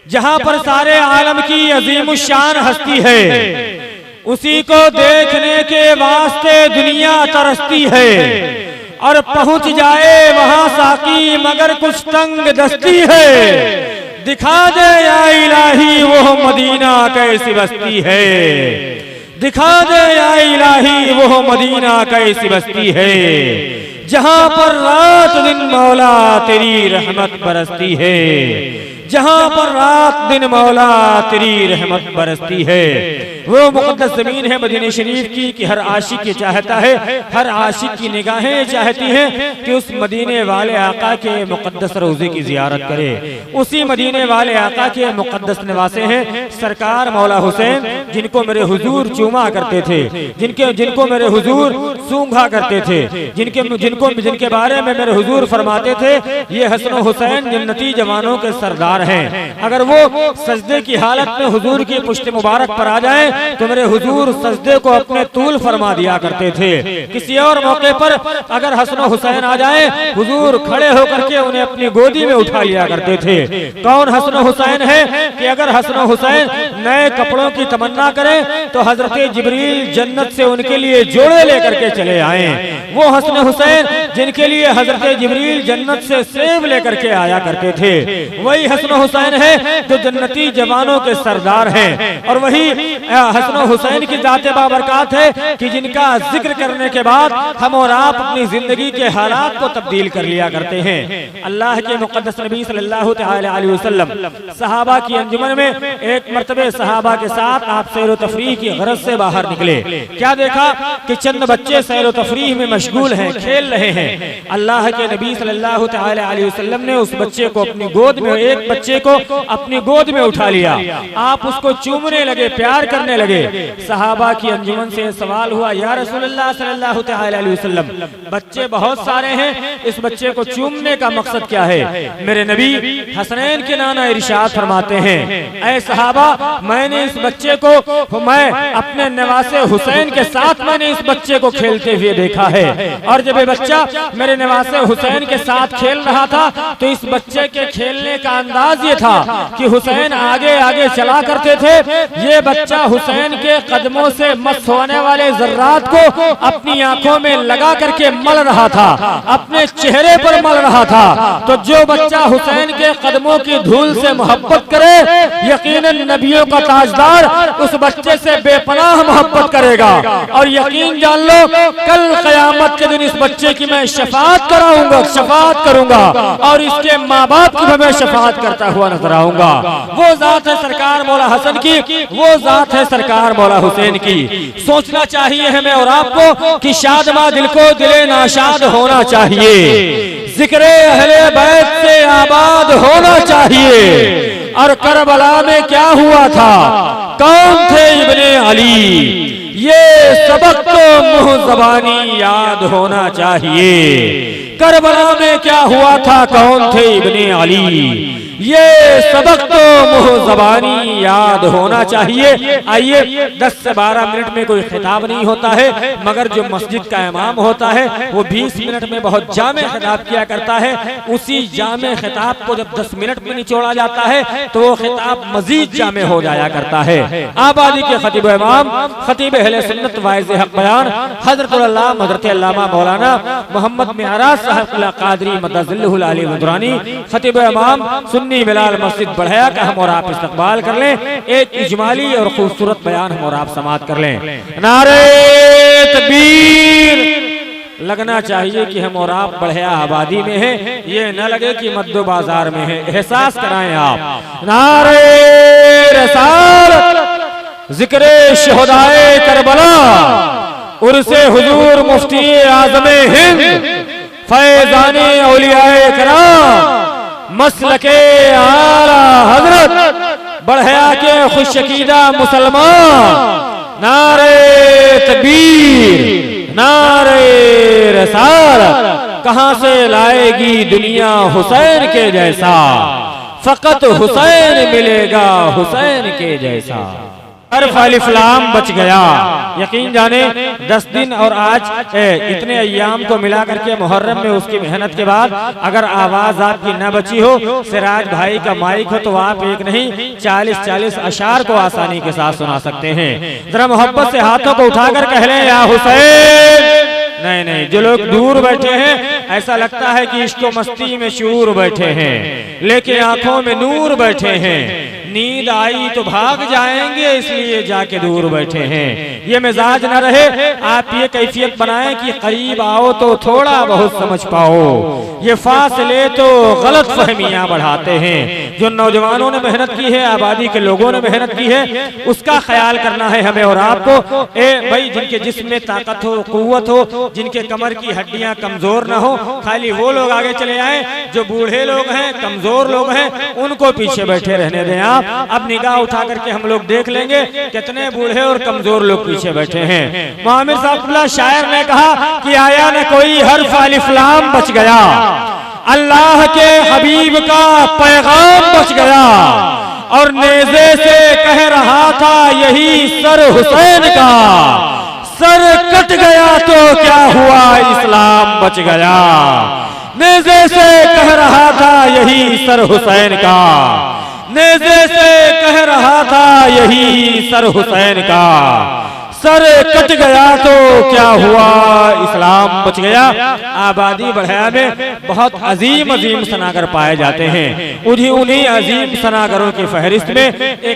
जहां पर सारे आलम की अजीमुशान हस्ती है, उसी को देखने के वास्ते दुनिया तरसती है। और पहुंच जाए वहां साकी मगर कुछ तंग दस्ती है, दिखा दे या इलाही वो मदीना कैसी बस्ती है, दिखा दे या इलाही वो मदीना कैसी बस्ती है, जहां पर रात दिन मौला तेरी रहमत बरसती है, जहां पर रात दिन मौला तेरी रहमत बरसती है। वो मुक़द्दस ज़मीन है मदीने शरीफ की कि हर आशिक ये चाहता है, हर आशिक की निगाहें चाहती हैं कि उस मदीने वाले आका के मुक़द्दस रोज़े की ज़ियारत करे। उसी मदीने वाले आका के मुक़द्दस निवासे हैं सरकार मौला हुसैन, जिनको मेरे हुजूर चूमा करते थे, जिनको मेरे हुजूर सूंघा करते थे, जिनके बारे में मेरे हुजूर फरमाते थे ये हसन हुसैन जन्नती जवानों के सरदार हैं। अगर वो सजदे की हालत में हुजूर की पुश्त मुबारक पर आ जाए तो मेरे हुजूर सजदे को अपने तूल फरमा दिया करते थे। किसी और मौके पर अगर हसन हुसैन आ जाए, हुजूर खड़े होकर के उन्हें अपनी गोदी में उठा लिया करते थे। कौन हसन हुसैन है कि अगर हसन हुसैन नए कपड़ों की तमन्ना करें तो हजरत जिब्रील जन्नत से उनके लिए जोड़े लेकर के चले आए। वो हसन हुसैन जिनके लिए हजरत जिब्रील जन्नत से सेब लेकर के आया करते थे, वही हसन हुसैन है जो जन्नती जवानों के सरदार हैं। और वही हसन हुसैन की जाते बाबरकत है कि जिनका जिक्र करने के बाद हम और आप अपनी जिंदगी के हालात को तब्दील कर लिया करते हैं। अल्लाह के मुक़द्दस नबी सल्लल्लाहु अलैहि वसल्लम सहाबा की अंजुमन में एक मर्तबे सहाबा के साथ आप सैर व तफरीह की गरज से बाहर निकले। क्या देखा कि चंद बच्चे सैर व तफरीह में मशगूल हैं, खेल रहे हैं। अल्लाह के नबी सल्लल्लाहु अलैहि वसल्लम ने उस बच्चे को अपनी गोद में, एक बच्चे को अपनी गोद में उठा लिया। आप उसको चूमने लगे, प्यार करने लगे। सहाबा की अंजुमन से सवाल हुआ, या रसूलल्लाह सल्लल्लाहु अलैहि वसल्लम, बच्चे बहुत सारे हैं, इस बच्चे को चूमने का मकसद क्या है? मेरे नबी हसनैन के नाना इरशाद फरमाते हैं, ऐ सहाबा, मैंने इस बच्चे को, मैं अपने नवासे हुसैन के साथ मैंने इस बच्चे को खेलते हुए देखा है। और जब ये बच्चा मेरे नवासे हुसैन के साथ खेल रहा था तो इस बच्चे के खेलने का अंदाज ये था कि हुसैन आगे आगे चला करते थे, ये बच्चा हुसैन के कदमों से मस होने वाले जर्रात को अपनी आंखों में लगा करके मल रहा था, अपने चेहरे पर मल रहा था। तो जो बच्चा हुसैन के कदमों की धूल से मोहब्बत करे, यकीनन नबियों का ताजदार उस बच्चे से बेपनाह मोहब्बत करेगा। और यकीन जान लो, कल क़यामत के दिन इस बच्चे की मैं शफाअत कराऊंगा, शफाअत करूंगा, और इसके माँ बाप की मैं शफाअत करता हुआ नजर आऊंगा। वो जात है सरकार मौला हसन की, वो जात है सरकार मौला हुसैन की। सोचना चाहिए हमें और आपको कि शादमा दिल को दिले नाशाद होना चाहिए, जिक्रे अहले बैत से आबाद होना चाहिए। और करबला में क्या हुआ था, कौन थे इब्ने अली, ये सबक तो मुँह ज़बानी याद होना चाहिए। करबला में क्या हुआ था, कौन थे इब्ने अली, ये सबक तो मुँह ज़बानी याद होना चाहिए। आइए 10 से 12 मिनट में कोई खिताब नहीं होता है, मगर जो मस्जिद का इमाम होता है वो 20 मिनट में बहुत जामे खिताब किया करता है। उसी जामे खिताब को जब 10 मिनट में निचोड़ा जाता है तो वो खिताब मजीद जामे हो जाया करता है। आबादी के खतीब इमाम, खतीब अहले सुन्नत वाइज़ हक बयान हज़रत अल्लामा मौलाना मोहम्मद मियाराज साहब कादरी मदज़िल्लुहुल आली दुरानी, खतीब इमाम सुन्नी बिलाल मस्जिद बढ़िया का हम और आप इस्तकबाल कर लें। एक इजमाली और खूबसूरत बयान हम और आप समाअत कर लें। नारे तकबीर लगना चाहिए कि हम और आप बढ़िया आबादी में हैं, ये न लगे कि मद्दो बाजार में है। एहसास कराएं आप। नारे रिसालत, जिक्रे शहदाए करबला, उर्से हुजूर मुफ्ती आज़मे हिंद, फैज़ाने औलियाए कराम, मसलके आला हजरत, बढ़िया के खुशकीदा मुसलमान। नारे तकबीर, नारे रिसालत, कहां से लाएगी दुनिया हुसैन के जैसा, फकत हुसैन मिलेगा हुसैन के जैसा। हर्फ अलिफ लाम बच गया। यकीन जाने 10 दिन और आज इतने अय्याम को मिला करके मुहर्रम में उसकी मेहनत के बाद अगर आवाज आपकी न बची हो, सिराज भाई का माइक हो, तो आप एक नहीं 40-40 अशार को आसानी के साथ सुना सकते हैं। जरा मोहब्बत से हाथों को उठाकर कह लें या हुसैन। नहीं नहीं, जो लोग दूर बैठे हैं ऐसा लगता है कि इश्क मस्ती में शूर बैठे हैं, लेकिन आंखों में नूर बैठे हैं। नींद आई तो भाग जाएंगे, इसलिए जाके दूर बैठे हैं। ये मिजाज न रहे, आप ये कैफियत बनाएं कि करीब आओ तो थोड़ा बहुत समझ पाओ। ये फासले तो गलत फहमियां बढ़ाते हैं। जो नौजवानों ने मेहनत की है, आबादी के लोगों ने मेहनत की है, उसका ख्याल करना है हमें और आपको। भाई जिनके जिस्म में ताकत हो, कुव्वत हो, जिनके कमर की हड्डियां कमजोर न हो, खाली वो लोग आगे चले आए। जो बूढ़े लोग हैं, कमजोर लोग हैं, उनको पीछे बैठे रहने दें। आप अब निगाह उठा करके हम लोग देख लेंगे कितने बूढ़े और कमजोर लोग पीछे बैठे हैं। मोहम्मद साहब शायर ने कहा कि आया न कोई हर्फ अलिफ लाम बच गया, अल्लाह के हबीब का पैगाम बच गया, और नेज़े से कह रहा था यही सर हुसैन का, सर कट गया तो क्या हुआ इस्लाम बच गया। नेज़े से कह रहा था यही सर हुसैन का, नेज़े से कह रहा था यही सर हुसैन का, सर कट गया तो क्या हुआ इस्लाम बच गया। आबादी बढ़ाया में बहुत अजीम अजीम सनागर पाए जाते हैं। उन्हीं अजीम सनागरों की फहरिस्त में एक